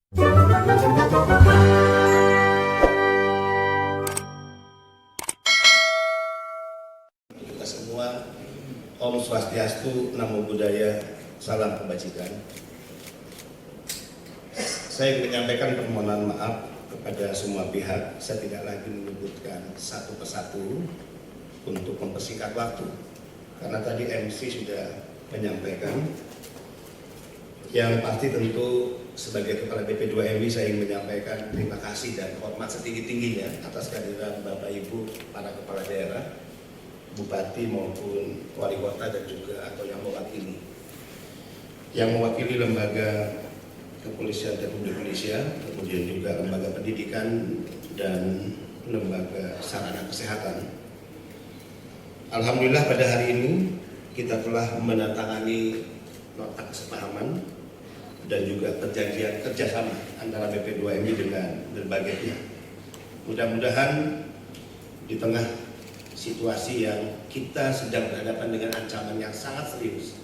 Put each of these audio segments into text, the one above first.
Kita semua, Om Swastiastu, Namo Buddhaya, salam kebajikan. Saya menyampaikan permohonan maaf kepada semua pihak. Saya tidak lagi menyebutkan satu persatu untuk mempersingkat waktu, karena tadi MC sudah menyampaikan. Yang pasti tentu sebagai Kepala BP2MI saya ingin menyampaikan terima kasih dan hormat setinggi-tingginya atas kehadiran Bapak Ibu para kepala daerah, bupati maupun wali kota dan juga atau yang mewakili lembaga Kepolisian Republik Indonesia, kemudian juga lembaga pendidikan dan lembaga sarana kesehatan. Alhamdulillah pada hari ini kita telah menandatangani nota kesepahaman dan juga perjanjian kerjasama antara BP2MI dengan berbagai pihak. Mudah-mudahan di tengah situasi yang kita sedang berhadapan dengan ancaman yang sangat serius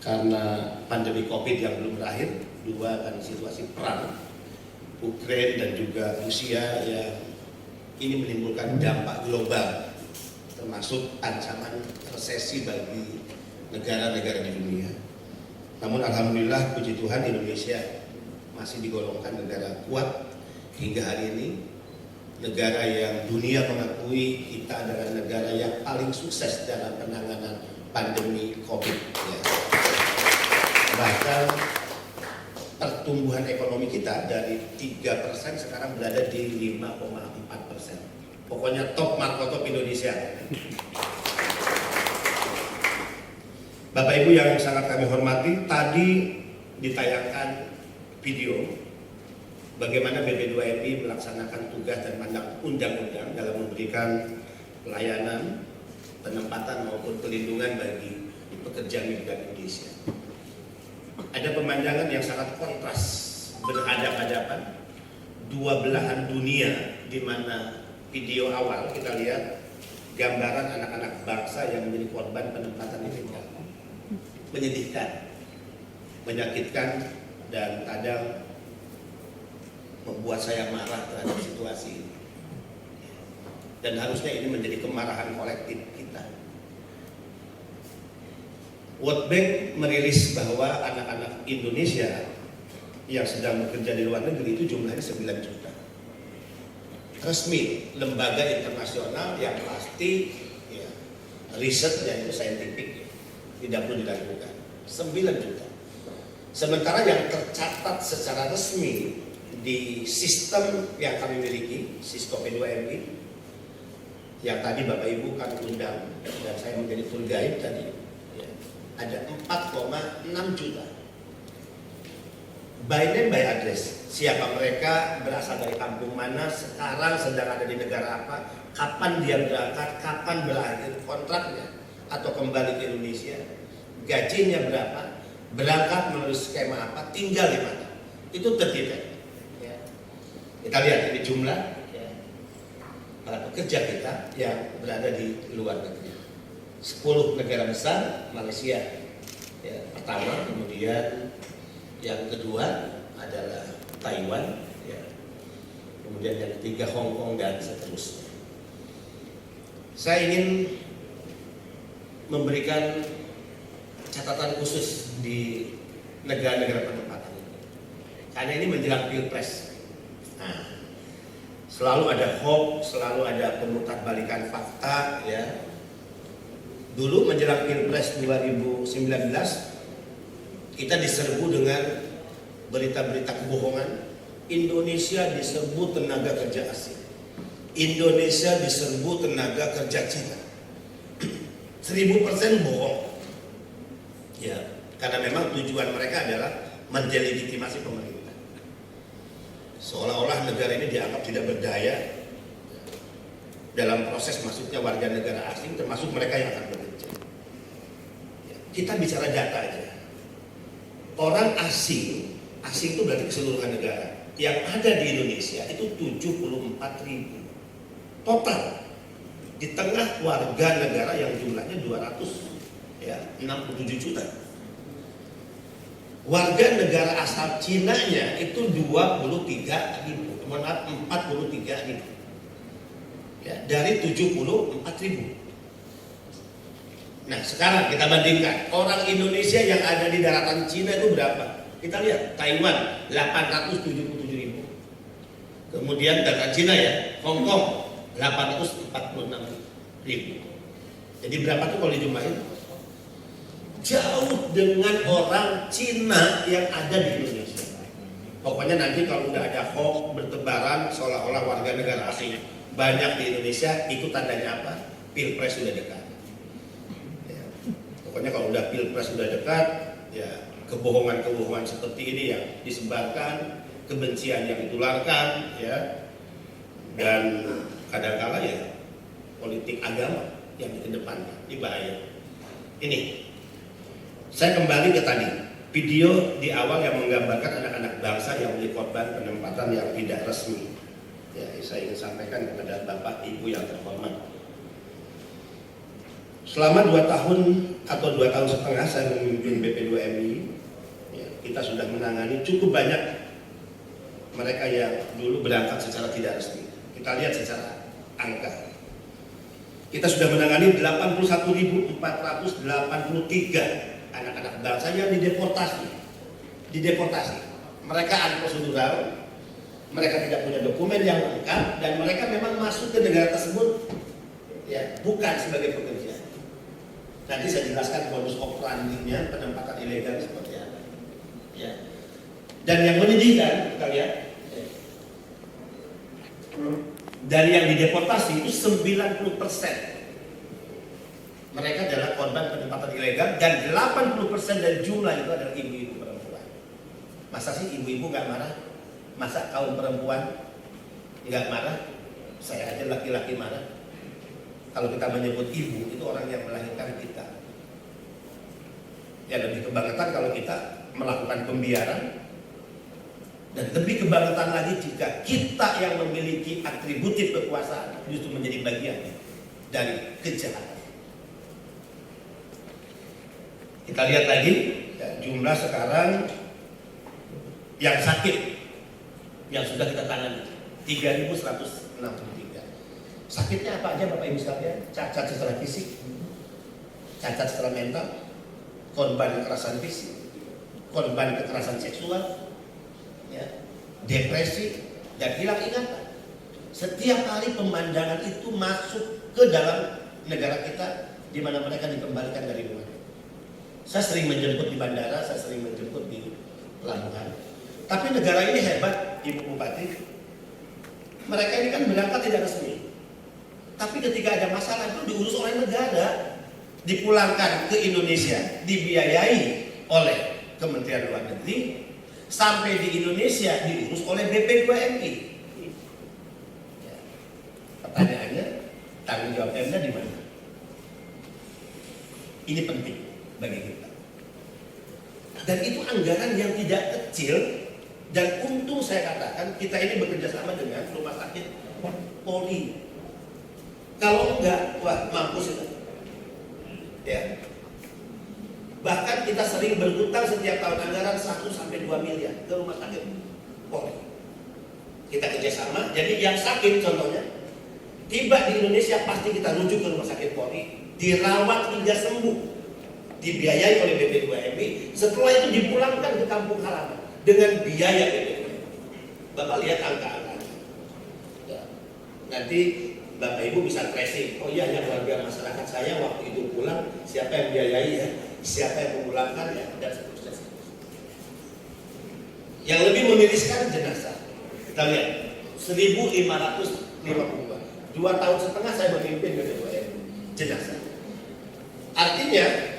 karena pandemi COVID yang belum berakhir, dua kan situasi perang Ukraina dan juga Rusia yang ini menimbulkan dampak global, termasuk ancaman resesi bagi negara-negara di dunia. Namun alhamdulillah puji Tuhan Indonesia masih digolongkan negara kuat hingga hari ini, negara yang dunia mengakui kita adalah negara yang paling sukses dalam penanganan pandemi COVID. Ya. Bahkan pertumbuhan ekonomi kita dari 3% sekarang berada di 5,4%. Pokoknya top markotop Indonesia. Bapak Ibu yang sangat kami hormati, tadi ditayangkan video bagaimana BP2MI melaksanakan tugas dan mandat undang-undang dalam memberikan pelayanan, penempatan maupun pelindungan bagi pekerja migran Indonesia. Ada pemandangan yang sangat kontras, berhadapan-hadapan, dua belahan dunia, di mana video awal kita lihat gambaran anak-anak bangsa yang menjadi korban penempatan ilegal. Menyedihkan, menyakitkan, dan kadang membuat saya marah terhadap situasi ini. Dan harusnya ini menjadi kemarahan kolektif kita. World Bank merilis bahwa anak-anak Indonesia yang sedang bekerja di luar negeri itu jumlahnya 9 juta. Resmi, lembaga internasional yang pasti ya, risetnya itu saintifik, tidak perlu diragukan. 9 juta. Sementara yang tercatat secara resmi di sistem yang kami miliki, sistem P2MI, yang tadi Bapak Ibu kan undang dan saya menjadi tour guide tadi, ya, ada 4,6 juta. By name, by address. Siapa mereka, berasal dari kampung mana, sekarang sedang ada di negara apa, kapan dia berangkat, kapan berakhir kontraknya, atau kembali ke Indonesia, gajinya berapa, berangkat melalui skema apa, tinggal di mana. Itu terdetail. Ya. Kita lihat ini jumlah ya, para pekerja kita yang berada di luar negeri. 10 negara besar, Malaysia ya, pertama, kemudian yang kedua adalah Taiwan, ya. Kemudian yang ketiga Hong Kong dan seterusnya. Saya ingin memberikan catatan khusus di negara-negara penempatan ini, karena ini menjelang Pilpres. Nah, selalu ada hoax, selalu ada pemutarbalikan fakta, ya. Dulu menjelang Pilpres 2019 kita diserbu dengan berita-berita kebohongan. Indonesia diserbu tenaga kerja asing, Indonesia diserbu tenaga kerja Cina. 1000% bohong. Ya, karena memang tujuan mereka adalah mendelegitimasi pemerintah. Seolah-olah negara ini dianggap tidak berdaya dalam proses masuknya warga negara asing, termasuk mereka yang akan bekerja. Ya, kita bicara data aja. Orang asing itu berarti keseluruhan negara. Yang ada di Indonesia itu 74.000 total. Di tengah warga negara yang jumlahnya 267 juta. Warga negara asal Cina-nya itu 23.000, maaf 43.000. Ya, dari 74.000. Nah, sekarang kita bandingkan orang Indonesia yang ada di daratan Cina itu berapa? Kita lihat Taiwan 877.000. Kemudian daratan Cina ya, Hong Kong 846.000. Jadi berapa tuh kalau dijumlahin? Jauh dengan orang Cina yang ada di Indonesia. Pokoknya nanti kalau udah ada hoax bertebaran seolah-olah warga negara asing banyak di Indonesia, itu tandanya apa? Pilpres sudah dekat. Ya. Pokoknya kalau udah Pilpres sudah dekat, ya kebohongan-kebohongan seperti ini yang disebarkan, kebencian yang ditularkan, ya, dan kadang-kala ya politik agama yang dikedepankan, ini bahaya. Ini, saya kembali ke tadi video di awal yang menggambarkan anak-anak bangsa yang menjadi korban penempatan yang tidak resmi. Ya, saya ingin sampaikan kepada Bapak Ibu yang terhormat. Selama 2 tahun atau 2 tahun setengah saya memimpin BP2MI, ya, kita sudah menangani cukup banyak mereka yang dulu berangkat secara tidak resmi. Kita lihat secara angka. Kita sudah menangani 81.483 anak-anak bangsa yang dideportasi. Mereka unprosedural, mereka tidak punya dokumen yang lengkap, dan mereka memang masuk ke negara tersebut ya bukan sebagai pekerja. Nanti saya jelaskan modus operandinya penempatan ilegal seperti apa. Ya. Dan yang menyedihkan kita lihat, dari yang dideportasi itu 90% mereka adalah korban penempatan ilegal, dan 80% dari jumlah itu adalah ibu-ibu perempuan. Masa sih ibu-ibu nggak marah? Masa kaum perempuan nggak marah? Saya aja laki-laki marah. Kalau kita menyebut ibu, itu orang yang melahirkan kita. Ya lebih kebangetan kalau kita melakukan pembiaran. Dan lebih kebangetan lagi jika kita yang memiliki atributif kekuasaan justru menjadi bagian dari kejahatan. Kita lihat lagi ya, jumlah sekarang yang sakit yang sudah kita tangani 3.163. Sakitnya apa aja Bapak Ibu sekalian? Cacat secara fisik, cacat secara mental, korban kekerasan fisik, korban kekerasan seksual, ya, depresi, dan hilang ingatan. Setiap hari pemandangan itu masuk ke dalam negara kita, di mana mereka dikembalikan dari rumah. Saya sering menjemput di bandara, saya sering menjemput di pelabuhan. Tapi negara ini hebat, Ibu Bupati. Mereka ini kan berangkat tidak resmi. Tapi ketika ada masalah itu diurus oleh negara, dipulangkan ke Indonesia, dibiayai oleh Kementerian Luar Negeri. Sampai di Indonesia diurus oleh BP2MI. Ya. Pertanyaannya, tanggung jawab Pemda di mana? Ini penting bagi kita. Dan itu anggaran yang tidak kecil. Dan untung saya katakan kita ini bekerja sama dengan rumah sakit Polri. Kalau enggak, wah mampus itu. Ya. Bahkan kita sering berhutang setiap tahun anggaran 1-2 miliar ke rumah sakit Polri. Kita kerjasama, jadi yang sakit contohnya tiba di Indonesia pasti kita rujuk ke rumah sakit Polri, dirawat hingga sembuh, dibiayai oleh BP2MI. Setelah itu dipulangkan ke kampung halaman dengan biaya BP2MI. Bapak lihat angka-angka. Ya. Nanti Bapak Ibu bisa tracing. Oh iya, yang warga masyarakat saya waktu itu pulang siapa yang biayai ya? Siapa yang memulangkan ya, dan seterusnya. Yang lebih memiriskan jenazah. Kita lihat 1.552. 2 tahun setengah saya memimpin BP2MI jenazah. Artinya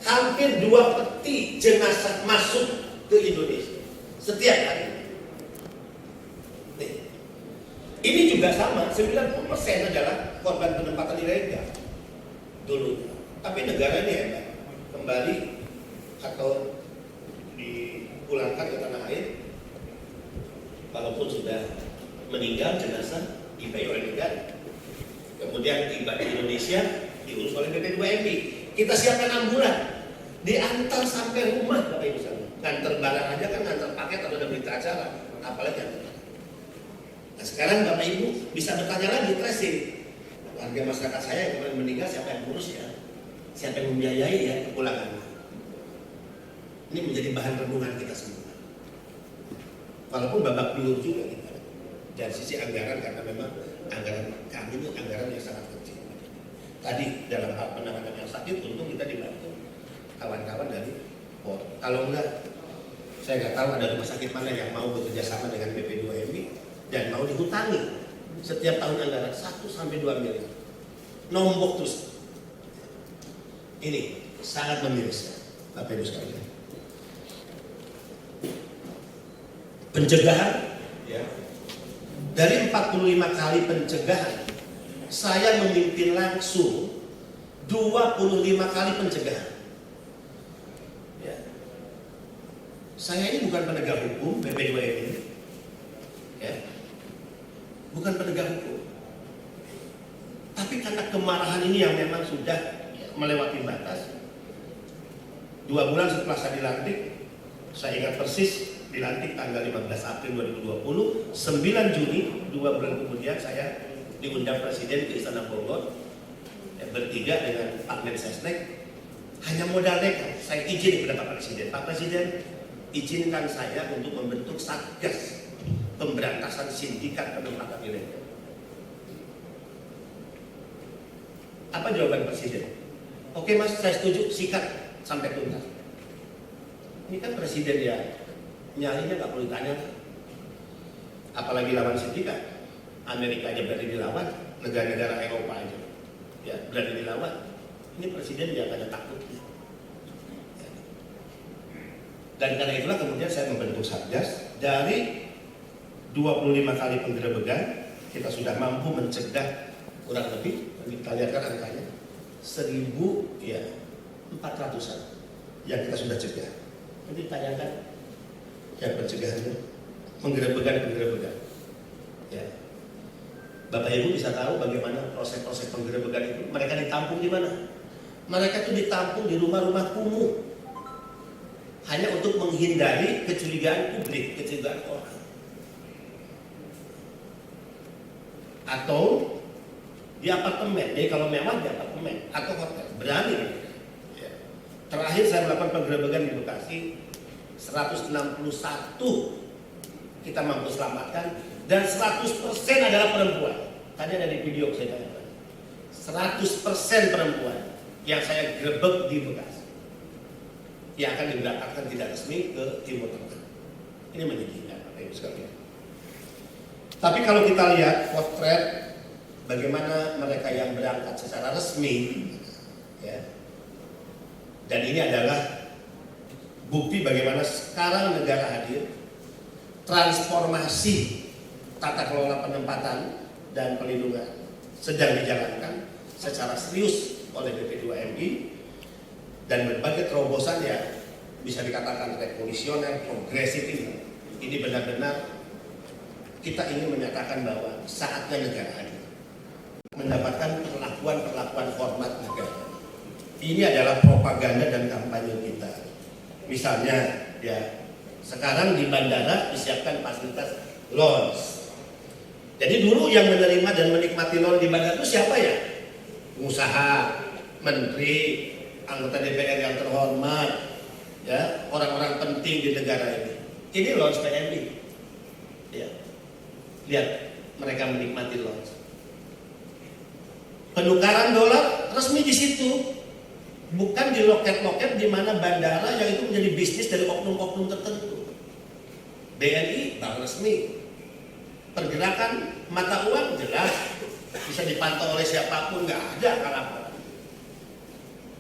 hampir 2 peti jenazah masuk ke Indonesia setiap hari. Nih. Ini juga sama, 90% adalah korban penempatan ilegal dulu. Tapi negara ini hebat. Kembali atau dipulangkan ke tanah air, walaupun sudah meninggal jenazah dibayar oleh negara. Kemudian tiba di Indonesia diurus oleh BP2MI. Kita siapkan ambulan, diantar sampai rumah Bapak Ibu sekalian. Nganter barang aja kan, nganter paket atau ada berita acara, apalagi nganter barang. Nah sekarang Bapak Ibu bisa bertanya lagi, tracing warga masyarakat saya yang kemarin meninggal, siapa yang ngurus ya, siapa yang membiayai ya kepulangannya. Ini menjadi bahan renungan kita semua. Walaupun babak belur juga kita dari sisi anggaran, karena memang anggaran kami ini anggaran yang sangat kecil. Tadi dalam hal penanganan yang sakit, untung kita dibantu kawan-kawan dari Polri. Kalau enggak, saya nggak tahu ada rumah sakit mana yang mau bekerja sama dengan BP2MI dan mau dihutangi setiap tahun anggaran 1-2 miliar. Nombok terus. Ini sangat memiriskan, Bapak Ibu sekalian. Pencegahan, ya. Dari 45 kali pencegahan, saya memimpin langsung 25 kali pencegahan. Ya. Saya ini bukan penegak hukum, BP2MI, ya. Bukan penegak hukum. Tapi karena kemarahan ini yang memang sudah melewati batas. 2 bulan setelah saya dilantik, saya ingat persis, dilantik tanggal 15 April 2020, 9 Juni, 2 bulan kemudian saya diundang Presiden ke Istana Bogor, bertiga dengan Pak Mensesnek. Hanya modal nekat, saya izin kepada Pak Presiden, Pak Presiden izinkan saya untuk membentuk Satgas pemberantasan sindikat penempatan ilegal. Apa jawaban Presiden? Oke Mas, saya setuju, sikat sampai tuntas. Ini kan Presiden ya, nyarinya nggak perlu ditanya, apalagi lawan sindikat. Amerika aja berani dilawan, negara-negara Eropa aja ya berani dilawan. Ini Presiden dia ada takutnya. Dan karena itulah kemudian saya membentuk Satgas. Dari 25 kali penggerebekan, kita sudah mampu mencegah kurang lebih, kita lihatkan angkanya 1.400-an yang kita sudah cegah. Nanti tanyakan yang pencegahannya, penggerebekan. Ya. Bapak Ibu bisa tahu bagaimana proses-proses penggerebekan itu. Mereka ditampung di mana? Mereka itu ditampung di rumah-rumah kumuh, hanya untuk menghindari kecurigaan publik, kecurigaan orang. Atau di apartemen, jadi kalau mewah di apartemen atau hotel, berani. Ya. Terakhir saya melakukan penggerebekan di Bekasi, 161 kita mampu selamatkan, dan 100% adalah perempuan. Tadi ada di video saya tanyakan, 100% perempuan yang saya gerebek di Bekasi, yang akan diberangkatkan tidak resmi ke Timur Tengah. Ini menyedihkan, Bapak Ibu sekalian. Tapi kalau kita lihat potret bagaimana mereka yang berangkat secara resmi, ya, dan ini adalah bukti bagaimana sekarang negara hadir, transformasi tata kelola penempatan dan pelindungan sedang dijalankan secara serius oleh BP2MI, dan berbagai terobosan yang bisa dikatakan revolusioner, progresif ini benar-benar kita ingin menyatakan bahwa saatnya negara hadir mendapatkan perlakuan hormat negara. Ini adalah propaganda dan kampanye kita. Misalnya ya, sekarang di bandara disiapkan fasilitas lounge. Jadi dulu yang menerima dan menikmati lounge di bandara itu siapa ya? Pengusaha, menteri, anggota DPR yang terhormat, ya, orang-orang penting di negara ini. Ini lounge PMI. Ya. Lihat, mereka menikmati lounge. Penukaran dolar resmi di situ, bukan di loket-loket di mana bandara yang itu menjadi bisnis dari oknum-oknum tertentu. BNI bank resmi. Pergerakan mata uang jelas, bisa dipantau oleh siapapun, nggak ada harapan.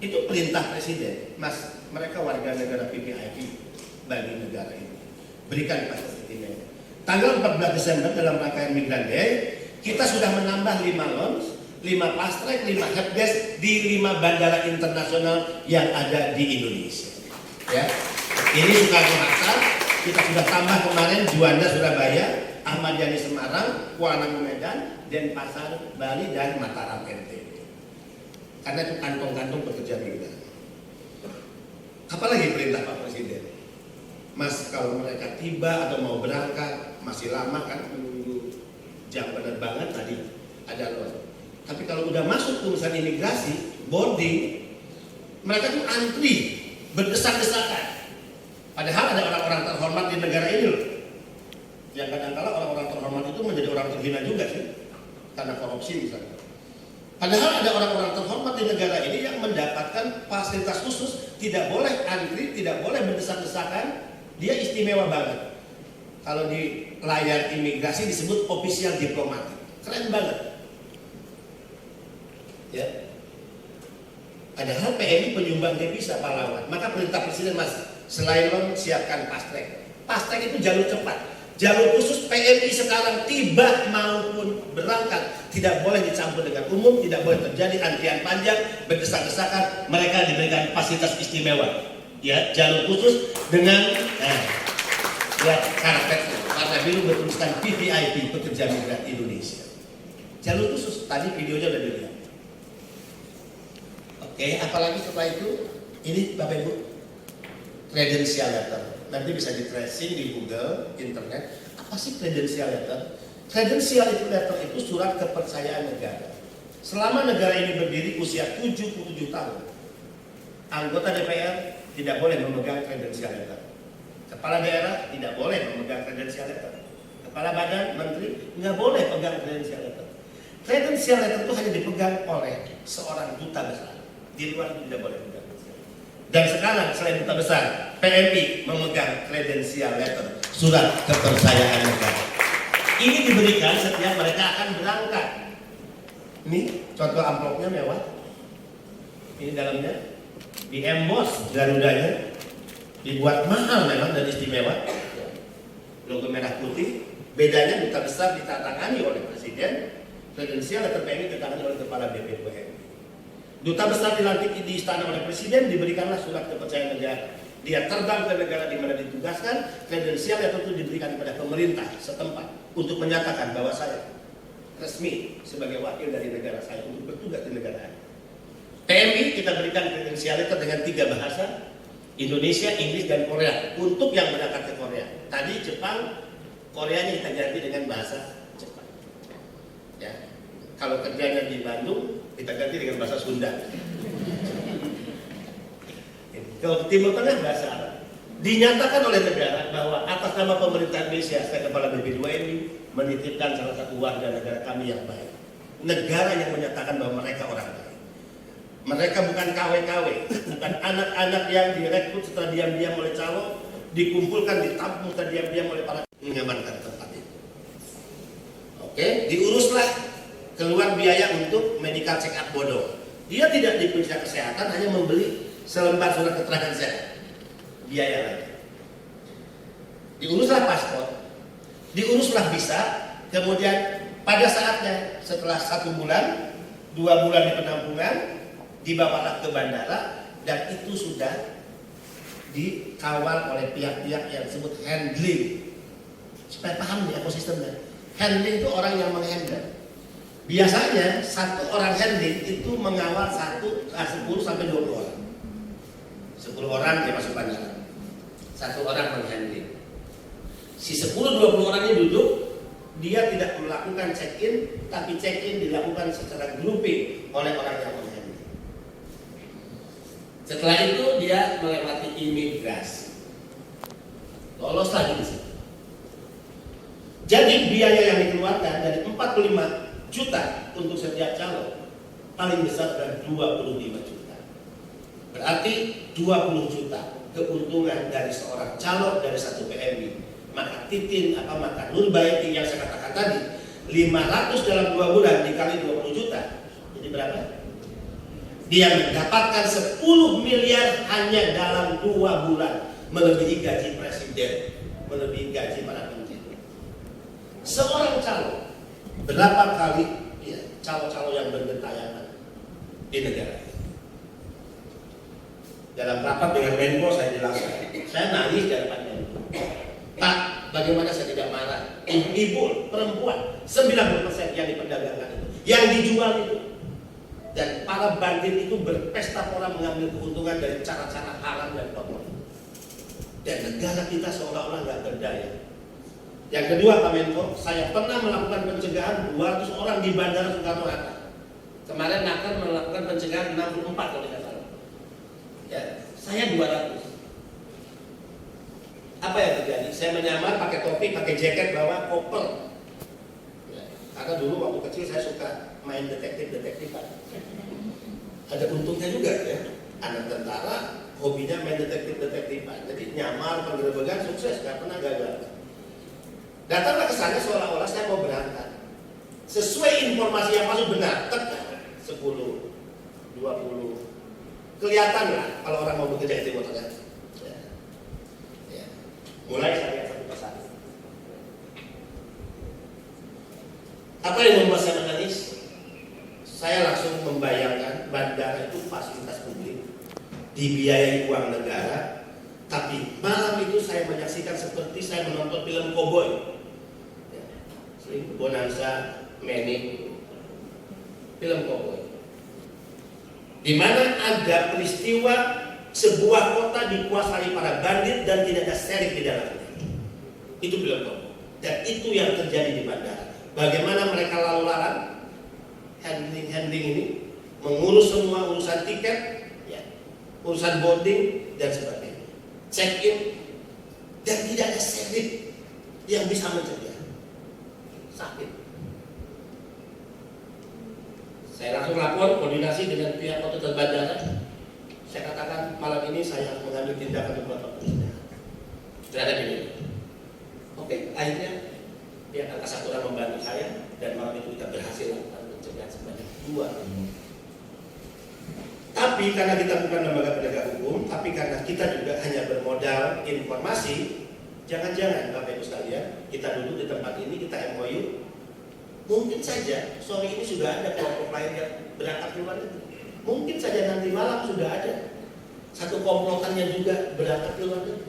Itu perintah Presiden, Mas, mereka warga negara PPIP bagi negara ini. Berikan fasilitasnya. Tanggal 14 Desember dalam rangkaian Migran Day, kita sudah menambah 5 lounge, 5 fast track, 5 helpdesk di 5 bandara internasional yang ada di Indonesia. Ya, ini Soekarno-Hatta, kita sudah tambah kemarin Juanda Surabaya, Ahmad Yani Semarang, Kuala Namu Medan, Denpasar Bali, dan Mataram NTB. Karena itu kantong-kantong pekerja migran. Apalagi perintah Pak Presiden? Mas, kalau mereka tiba atau mau berangkat masih lama kan menunggu jam penerbangan tadi ada loh. Tapi kalau udah masuk urusan imigrasi, boarding, mereka tuh antri berdesak-desakan. Padahal ada orang-orang terhormat di negara ini loh. Yang kadang-kala orang-orang terhormat itu menjadi orang terhina juga sih, karena korupsi misalnya. Padahal ada orang-orang terhormat di negara ini yang mendapatkan fasilitas khusus, tidak boleh antri, tidak boleh berdesak-desakan, dia istimewa banget. Kalau di layar imigrasi disebut official diplomatik, keren banget. Ya. Padahal PMI penyumbang devisa pahlawan. Maka perintah presiden, Mas, selain siapkan fast track. Fast track itu jalur cepat. Jalur khusus PMI sekarang tiba maupun berangkat tidak boleh dicampur dengan umum, tidak boleh terjadi antrian panjang, berdesak-desakan. Mereka diberikan fasilitas istimewa. Ya, jalur khusus dengan ya, karpet warna biru bertuliskan VVIP, pekerja migran Indonesia. Jalur khusus, tadi videonya udah dilihat. Oke, apalagi setelah itu, ini Bapak Ibu, credential letter. Nanti bisa di tracing di Google, internet. Apa sih credential letter? Credential letter itu surat kepercayaan negara. Selama negara ini berdiri usia 77 tahun, anggota DPR tidak boleh memegang credential letter. Kepala daerah tidak boleh memegang credential letter. Kepala badan, menteri nggak boleh pegang credential letter. Credential letter itu hanya dipegang oleh seorang duta besar. Di luar itu tidak boleh pegang. Dan sekarang selain duta besar, PMI memegang credential letter, surat kepercayaan negara. Ini diberikan setiap mereka akan berangkat. Ini contoh amplopnya mewah. Ini dalamnya di emboss Garudanya, dibuat mahal memang dan istimewa. Logo merah putih. Bedanya duta besar ditandatangani oleh presiden, credential letter PMI ditandatangani oleh kepala BP2MI. Duta besar dilantik di istana oleh presiden, diberikanlah surat kepercayaan negara. Dia terbang ke negara di mana ditugaskan, kredensial itu diberikan kepada pemerintah setempat untuk menyatakan bahwa saya resmi sebagai wakil dari negara saya untuk bertugas di negara. PMI kita berikan kredensial itu dengan 3 bahasa, Indonesia, Inggris, dan Korea. Untuk yang berangkat ke Korea, tadi Jepang, Koreanya kita ganti dengan bahasa Jepang. Ya, kalau kerjanya di Bandung, kita ganti dengan bahasa Sunda. Kalau Timur Tengah bahasa Arab. Dinyatakan oleh negara bahwa atas nama pemerintah Indonesia, saya kepala BP2MI menitipkan salah satu warga negara kami yang baik. Negara yang menyatakan bahwa mereka orang baik. Mereka bukan KW-KW, bukan anak-anak yang direkrut setelah diam-diam oleh calo, dikumpulkan, ditampung setelah diam-diam oleh para mengamankan tempat itu. Oke, diuruslah keluar biaya untuk medical check up bodoh. Dia tidak diperiksa kesehatan, hanya membeli selembar surat keterangan sehat. Biaya lagi. Diuruslah paspor, diuruslah visa, kemudian pada saatnya setelah 1 bulan, 2 bulan di penampungan, dibawalah ke bandara dan itu sudah dikawal oleh pihak-pihak yang disebut handling. Supaya paham nih ekosistemnya. Handling itu orang yang menghandle. Biasanya satu orang handling itu mengawal 10 sampai 20 orang. 10 orang dia masuk bandara. 1 orang menghandling. Si 10-20 orang ini duduk, dia tidak melakukan check-in, tapi check-in dilakukan secara grouping oleh orang yang menghandling. Setelah itu dia melewati imigrasi. Lolos lagi di situ. Jadi biaya yang dikeluarkan dari 45 juta untuk setiap calon paling besar adalah 25 juta. Berarti 20 juta keuntungan dari seorang calon dari satu PMI. Maka Titin maka Nurbaiti yang saya katakan tadi 500 dalam 2 bulan dikali 20 juta. Jadi berapa? Dia mendapatkan 10 miliar hanya dalam 2 bulan, melebihi gaji presiden, melebihi gaji para menteri. Seorang calon berapa kali ya, calon-calon yang bergentayangan di negara. Dalam rapat dengan Menko saya jelaskan, saya nangis dari Pak Menko. Pak, bagaimana saya tidak marah? Ibu, perempuan, 90% yang diperdagangkan itu, yang dijual itu, dan para bandit itu berpesta pora mengambil keuntungan dari cara-cara haram dan kotor. dan negara kita seolah-olah nggak berdaya. Yang kedua, Pak Menko, saya pernah melakukan pencegahan 200 orang di Bandara Soekarno-Hatta. Kemarin akan melakukan pencegahan 64 kalau tidak salah. Ya, saya 200. Apa yang terjadi? Saya menyamar pakai topi, pakai jaket, bawa koper. Ya, karena dulu waktu kecil saya suka main detektif-detektifan. Ada untungnya juga ya. Anak tentara hobinya main detektif-detektifan. Jadi nyamar, penggerebekan sukses, nggak pernah gagal. Datanglah ke sana seolah-olah saya mau berangkat. Sesuai informasi yang masuk benar, 10, 20. Kelihatan lah kalau orang mau bekerja itu motornya. Ya. Mulai saya lihat satu persatu. Apa yang membuat saya menangis? Saya langsung membayangkan bandara itu fasilitas publik, dibiayai uang negara, tapi malam itu saya menyaksikan seperti saya menonton film koboi. Ya. Bonanza, Manic, film koboi. Di mana ada peristiwa sebuah kota dikuasai para bandit dan tidak ada sheriff di dalamnya. Itu film koboi. Dan itu yang terjadi di bandara. Bagaimana mereka lalu lalang, handling ini, mengurus semua urusan tiket, ya, urusan boarding dan sebagainya, check in, dan tidak ada sheriff yang bisa mencegah. Sakit. Saya langsung lapor, koordinasi dengan pihak otoritas bandara. Saya katakan malam ini saya harus mengambil tindakan untuk melakukan terhadap ini. Oke, akhirnya pihak Angkasa Pura membantu saya dan malam itu kita berhasil mencegah sebanyak 2. Tapi karena kita bukan lembaga penegak hukum, tapi karena kita juga hanya bermodal informasi, jangan-jangan Bapak Ibu sekalian, kita duduk di tempat ini, kita MOU. Mungkin saja sore ini sudah ada kelompok lain yang berangkat ke luar negeri. Mungkin saja nanti malam sudah ada satu komplotan yang juga berangkat ke luar negeri.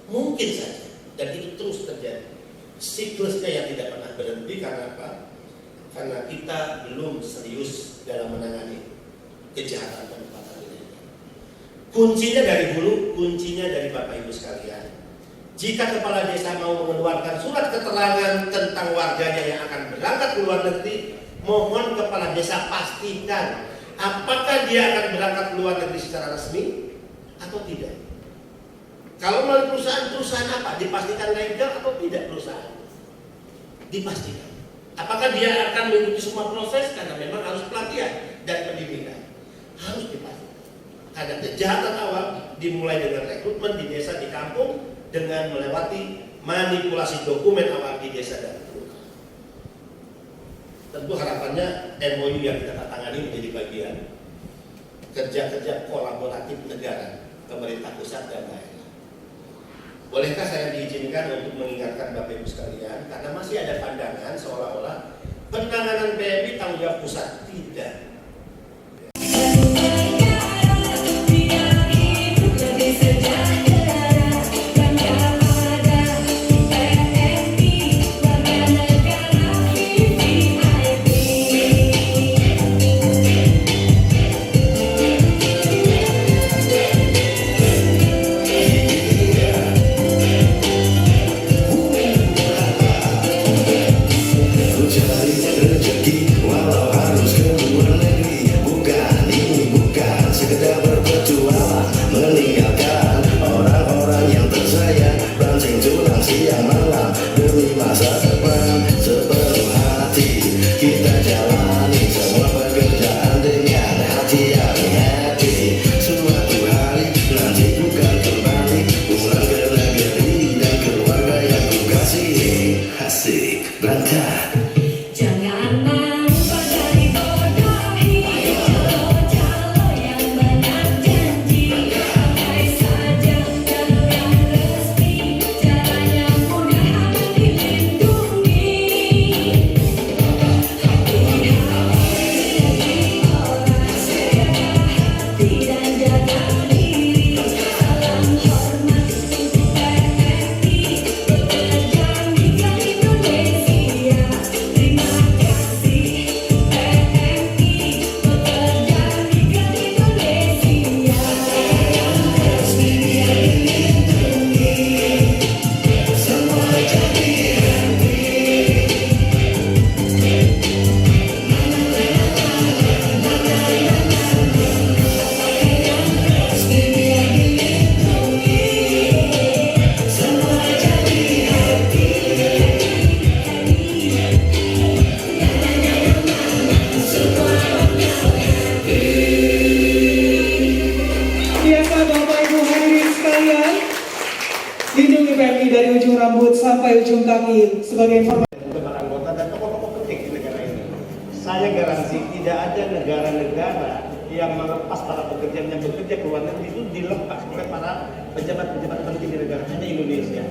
Mungkin saja. Dan itu terus terjadi. Siklusnya yang tidak pernah berhenti. Karena apa? Karena kita belum serius dalam menangani kejahatan penempatan ini. Kuncinya dari hulu, kuncinya dari Bapak Ibu sekalian. Jika kepala desa mau mengeluarkan surat keterangan tentang warganya yang akan berangkat ke luar negeri, mohon kepala desa pastikan apakah dia akan berangkat ke luar negeri secara resmi atau tidak. Kalau melalui perusahaan apa? Dipastikan legal atau tidak perusahaan? Dipastikan. Apakah dia akan mengikuti semua proses? Karena memang harus pelatihan dan pendidikan. Harus dipastikan. Karena kejahatan awal dimulai dengan rekrutmen di desa, di kampung, dengan melewati manipulasi dokumen awal di desa dan kelurahan. Tentu harapannya MOU yang kita tangani menjadi bagian kerja-kerja kolaboratif negara, pemerintah pusat dan daerah. Bolehkah saya diizinkan untuk mengingatkan Bapak Ibu sekalian, karena masih ada pandangan seolah-olah penanganan PMI tanggung jawab pusat. Tidak. sampai ujung kaki. Sebagai informasi teman anggota dan tokoh-tokoh penting di negara ini, saya garansi tidak ada negara-negara yang melepas para pekerja yang bekerja ke luar negeri itu dilepas oleh para pejabat-pejabat penting di negara, hanya Indonesia.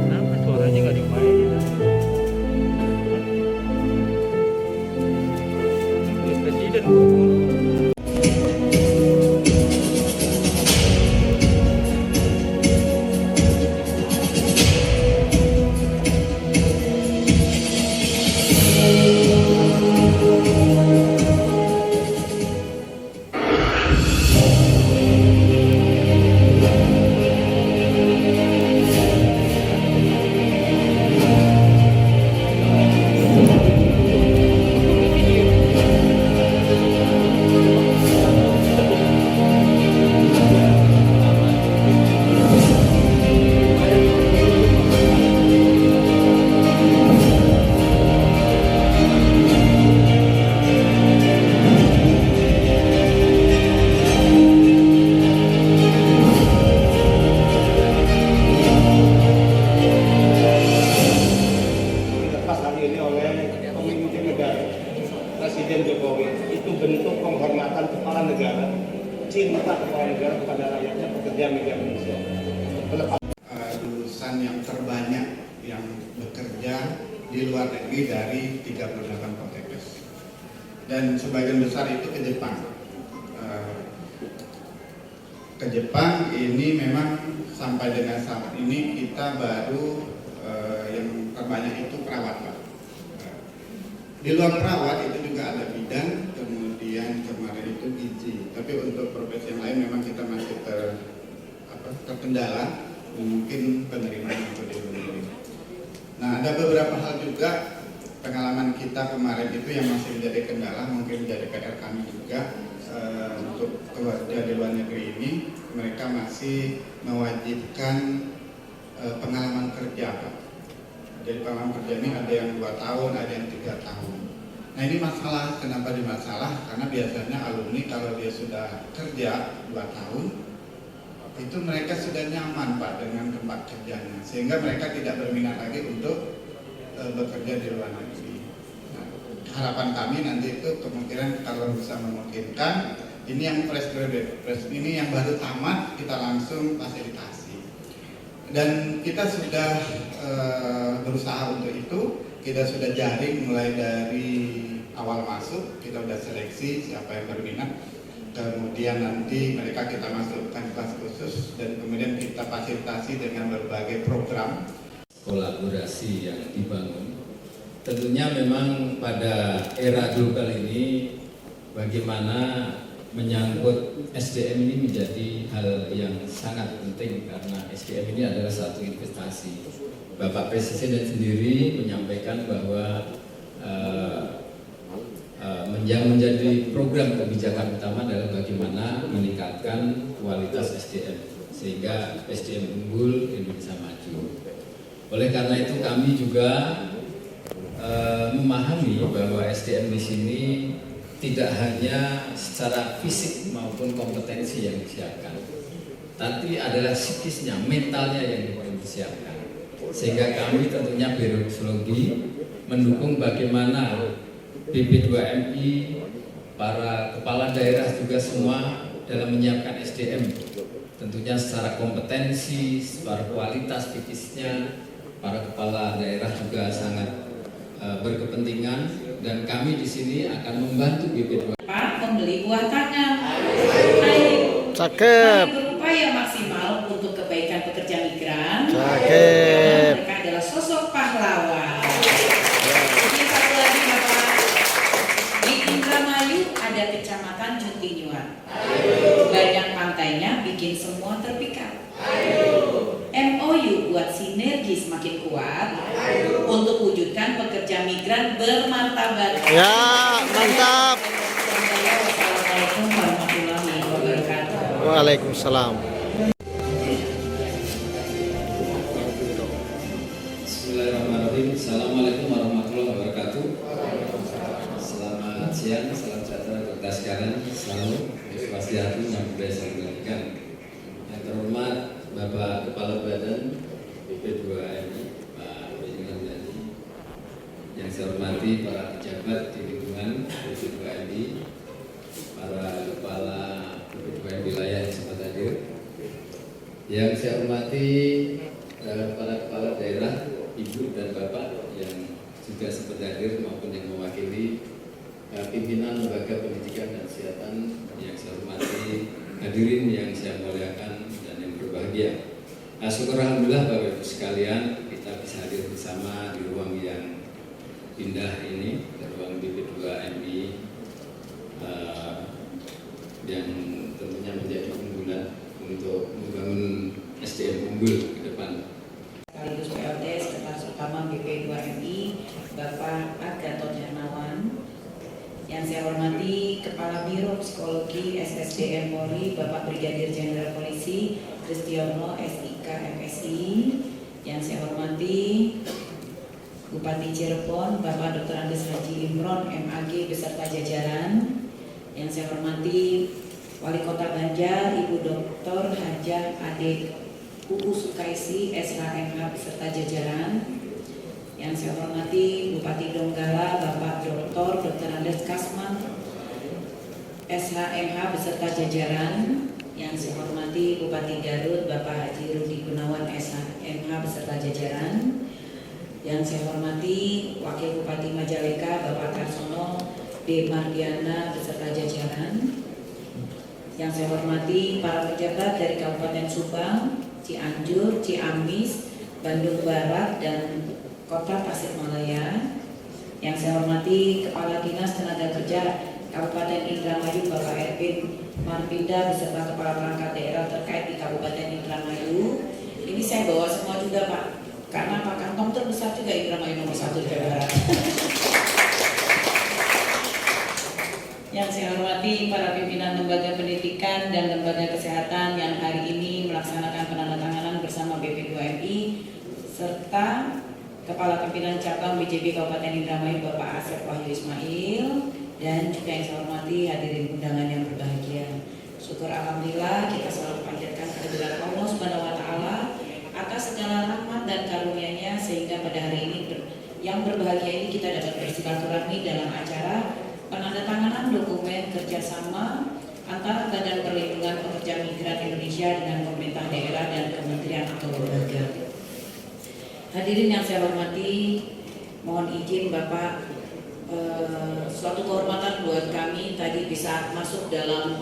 Kenapa suaranya nggak dimainin? Presiden ngomong. Presiden Jokowi itu bentuk penghormatan kepala negara, cinta kepala negara kepada rakyatnya, pekerja migran Indonesia. Lulusan yang terbanyak yang bekerja di luar negeri dari 38 Poltekkes, dan sebagian besar itu ke Jepang. Ke Jepang ini memang sampai dengan saat ini kita baru yang terbanyak itu perawat, Pak. Di luar perawat itu juga ada bidan, kemudian kemarin itu gizi. Tapi untuk profesi yang lain memang kita masih terkendala, mungkin penerimaan untuk di luar negeri. Nah, ada beberapa hal juga pengalaman kita kemarin itu yang masih menjadi kendala, mungkin menjadi PR kami juga untuk keluarga di luar negeri ini. Mereka masih mewajibkan pengalaman kerja, Pak. Jadi pengalaman kerja ini ada yang 2 tahun, ada yang 3 tahun. Nah, ini masalah, kenapa dimasalah? Karena biasanya alumni kalau dia sudah kerja 2 tahun, itu mereka sudah nyaman, Pak, dengan tempat kerjanya, sehingga mereka tidak berminat lagi untuk bekerja di luar negeri. Nah, harapan kami nanti itu kemungkinan kalau bisa memungkinkan, ini yang fresh graduate, ini yang baru tamat, kita langsung fasilitasi. Dan kita sudah berusaha untuk itu. Kita sudah jaring mulai dari awal masuk, kita sudah seleksi siapa yang berminat. Kemudian nanti mereka kita masukkan kelas khusus, dan kemudian kita fasilitasi dengan berbagai program kolaborasi yang dibangun. Tentunya memang pada era global ini bagaimana menyangkut SDM ini menjadi hal yang sangat penting, karena SDM ini adalah satu investasi. Bapak Presiden sendiri menyampaikan bahwa yang menjadi program kebijakan utama adalah bagaimana meningkatkan kualitas SDM sehingga SDM unggul, Indonesia maju. Oleh karena itu kami juga memahami bahwa SDM di sini tidak hanya secara fisik maupun kompetensi yang disiapkan, tapi adalah psikisnya, mentalnya yang disiapkan. Sehingga kami tentunya Biro Psikologi mendukung bagaimana BP2MI, para kepala daerah juga semua dalam menyiapkan SDM, tentunya secara kompetensi, secara kualitas psikisnya. Para kepala daerah juga sangat berkepentingan, dan kami di sini akan membantu BP2. Membeli buah tangan. Cakep. Mari berupaya maksimal untuk kebaikan pekerja migran. Cakep. Mereka adalah sosok pahlawan. Ini satu lagi, Bapak. Di Indramayu ada kecamatan Jutinyuan. Banyak pantainya, bikin semua Serikat? MOU buat sinergi semakin kuat untuk wujudkan pekerja migran bermartabat. Ya, mantap. Wassalamualaikum warahmatullahi wabarakatuh. Waalaikumsalam. Bismillahirrahmanirrahim. Assalamualaikum warahmatullahi wabarakatuh. Selamat siang, salam sejahtera untuk kita sekalian. Selalu swastiastu, namo buddhaya, salam kebajikan. Yang terhormat Bapak Kepala Badan BP2MI, Pak Benjamin Zani. Yang saya hormati para pejabat di lingkungan BP2MI, para kepala BP2MI wilayah yang sempat hadir. Yang saya hormati para kepala daerah, ibu dan bapak yang juga sempat hadir maupun yang mewakili pimpinan lembaga pendidikan dan kesehatan yang saya hormati, hadirin yang saya muliakan dan yang berbahagia. Syukur alhamdulillah Bapak Ibu sekalian, kita bisa hadir bersama di ruang yang indah ini, di ruang BP2MI yang tentunya menjadi unggulan untuk membangun SDM unggul ke depan. Sekaligus PLT Sekretaris Utama BP2MI Bapak Agathon Hermawan. Yang saya hormati Kepala Biro Psikologi SSDM Polri Bapak Brigadir Jenderal Polisi Kristiono SIK MSI. Yang saya hormati Bupati Cirebon Bapak Dr. Andes Haji Imron MAG beserta jajaran. Yang saya hormati Wali Kota Banjar Ibu Dr. Hajah Ade UU Sukaisi SHMH beserta jajaran. Yang saya hormati Bupati Donggala Bapak Dr. Andes Kasman SHMH beserta jajaran. Yang saya hormati Bupati Garut Bapak Haji Rudi Gunawan SHMH beserta jajaran. Yang saya hormati Wakil Bupati Majalengka Bapak Karsono D. Mardiana beserta jajaran. Yang saya hormati para pejabat dari Kabupaten Subang, Cianjur, Ciamis, Bandung Barat, dan Kota Tasikmalaya. Yang saya hormati Kepala Dinas Tenaga Kerja Kabupaten Indramayu Bapak Erwin Marpinda beserta Kepala Perangkat Daerah terkait di Kabupaten Indramayu. Ini saya bawa semua juga Pak, karena Pak kantong terbesar juga Indramayu nomor 1 di Jawa Barat. Yang saya hormati para pimpinan lembaga pendidikan dan lembaga kesehatan yang hari ini melaksanakan penandatanganan bersama BP2MI serta Kepala Pimpinan Cabang BJB Kabupaten Indramayu Bapak Asep Wahyu Ismail, dan juga yang saya hormati hadirin undangan yang berbahagia. Syukur alhamdulillah kita selalu panjatkan kehadiran Allah Subhanahu wa taala atas segala rahmat dan karunia-Nya sehingga pada hari ini yang berbahagia ini kita dapat bersilaturahmi dalam acara penandatanganan dokumen kerjasama antara Badan Perlindungan Pekerja Migran Indonesia dengan pemerintah daerah dan kementerian atau lembaga. Hadirin yang saya hormati, mohon izin Bapak, suatu kehormatan buat kami tadi bisa masuk dalam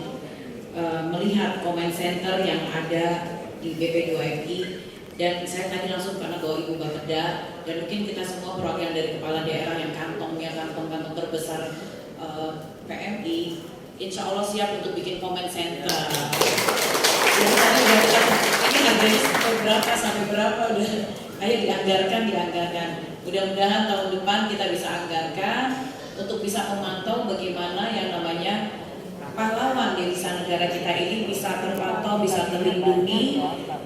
melihat comment center yang ada di BP2MI, dan saya tadi langsung karena bawa Ibu Bapeda dan mungkin kita semua perwakilan dari kepala daerah yang kantongnya kantong-kantong terbesar PMI, insya Allah siap untuk bikin comment center. Dan tadi udah kita, ini harganya berapa sampai berapa udah, ayo dianggarkan. Mudah-mudahan tahun depan kita bisa anggarkan untuk bisa memantau bagaimana yang namanya pahlawan di negara kita ini bisa terpantau, bisa terlindungi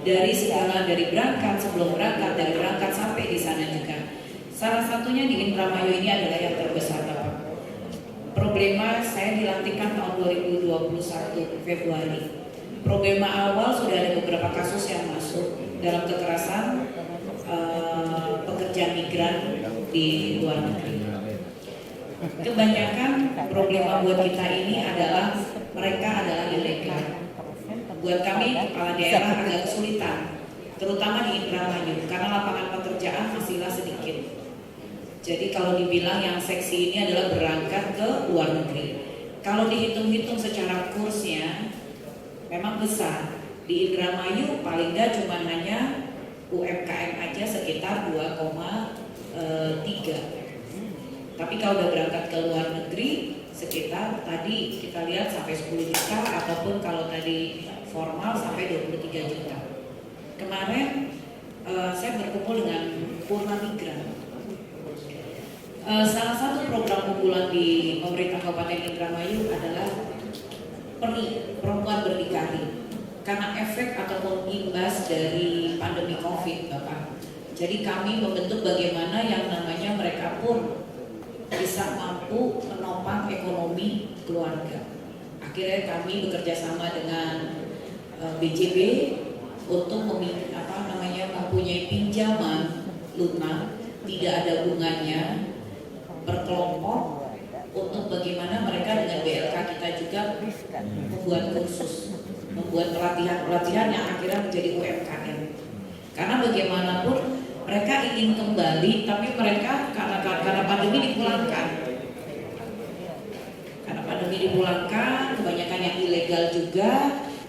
dari segala, dari berangkat, sebelum berangkat, dari berangkat sampai di sana juga. Salah satunya di Indramayu ini adalah yang terbesar Bapak. Problema saya dilantikkan tahun 2021 Februari. Problema awal sudah ada beberapa kasus yang masuk dalam kekerasan pekerja migran di luar negeri. Kebanyakan problema buat kita ini adalah mereka adalah ilegal. Buat kami kepala daerah agak kesulitan, terutama di Indramayu karena lapangan pekerjaan masihlah sedikit. Jadi kalau dibilang yang seksi ini adalah berangkat ke luar negeri. Kalau dihitung-hitung secara kursnya memang besar. Di Indramayu paling nggak cuma hanya UMKM aja sekitar 2,3. Tapi kalau udah berangkat ke luar negeri sekitar tadi kita lihat sampai 10 juta, ataupun kalau tadi formal sampai 23 juta. Kemarin saya berkumpul dengan Purna Migran. Salah satu program unggulan di pemerintah Kabupaten Indramayu adalah PERI, perempuan berdikari, karena efek ataupun imbas dari pandemi COVID, Bapak. Jadi kami membentuk bagaimana yang namanya mereka pun bisa mampu menopang ekonomi keluarga. Akhirnya kami bekerja sama dengan BJB untuk mempunyai pinjaman lunak, tidak ada bunganya, per kelompok, untuk bagaimana mereka dengan BLK kita juga membuat kursus, membuat pelatihan yang akhirnya menjadi UMKM. Karena bagaimanapun mereka ingin kembali, tapi mereka karena pandemi dipulangkan. Karena pandemi dipulangkan, kebanyakan yang ilegal juga,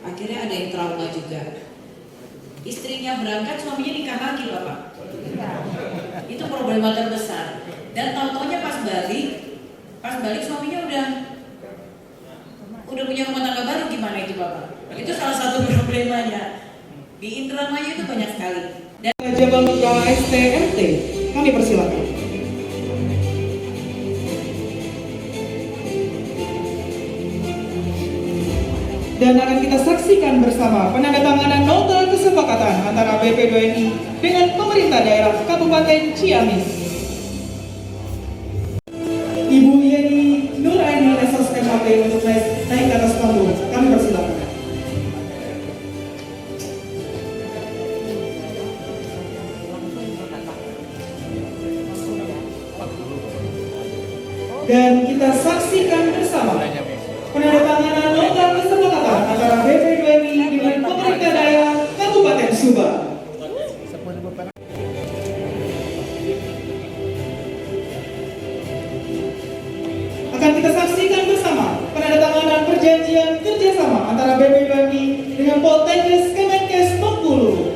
akhirnya ada yang trauma juga. Istrinya berangkat, suaminya nikah lagi, Bapak. Itu problema terbesar. Dan tahu-taunya pas balik suaminya udah punya rumah tangga baru, gimana itu, Bapak? Itu salah satu problemanya. Di Indramayu itu banyak sekali. Dan Jabal KSTRT, kami persilakan. Dan akan kita saksikan bersama penandatanganan nota kesepakatan antara BP2MI dengan pemerintah daerah Kabupaten Ciamis. Ibu Yeni Nuraini Lesos MHP untuk naik ke atas panggung. Kami persilakan. Dan kita saksikan bersama penandatanganan nota kesepakatan antara BP2MI dengan pemerintah daerah Kabupaten Subang. Akan kita saksikan bersama penandatanganan perjanjian kerjasama antara BP2MI dengan Poltekkes Kemenkes Bengkulu.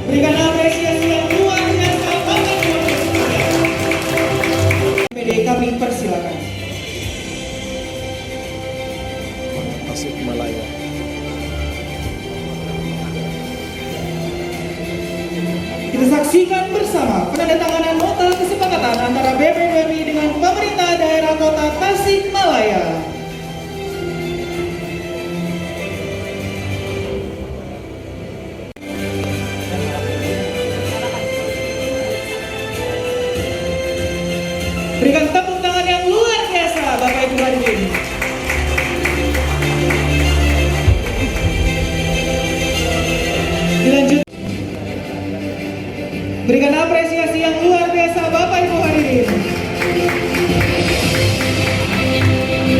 Berikan apresiasi yang luar biasa bagi PD, kami persilakan. Tasikmalaya. Kita saksikan bersama penandatanganan nota kesepakatan antara BP2MI dengan pemerintah daerah Kota Tasikmalaya. Berikan tepuk tangan yang luar biasa, Bapak Ibu hadirin. Dilanjut. Berikan apresiasi yang luar biasa, Bapak Ibu hadirin.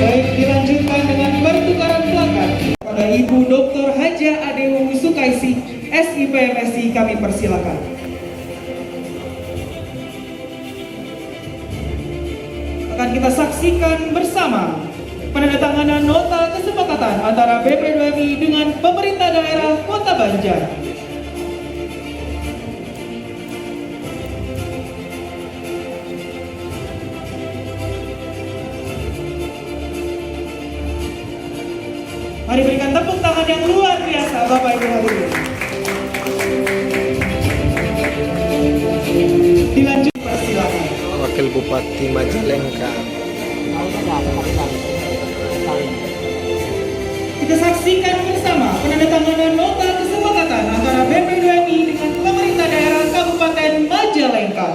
Baik, dilanjutkan dengan pertukaran plakat pada Ibu Dr. Haja Adewu Sukaisi, SIPMSI, kami persilakan. Akan kita saksikan bersama penandatanganan nota kesepakatan antara BP2MI dengan pemerintah daerah Kota Banjar. Mari berikan tepuk tangan yang luar biasa, Bapak Ibu hadirin. Dilanjut, persilakan. Wakil Bupati Majalengka. Kita saksikan bersama penandatanganan nota kesepakatan antara BP2MI dengan pemerintah daerah Kabupaten Majalengka.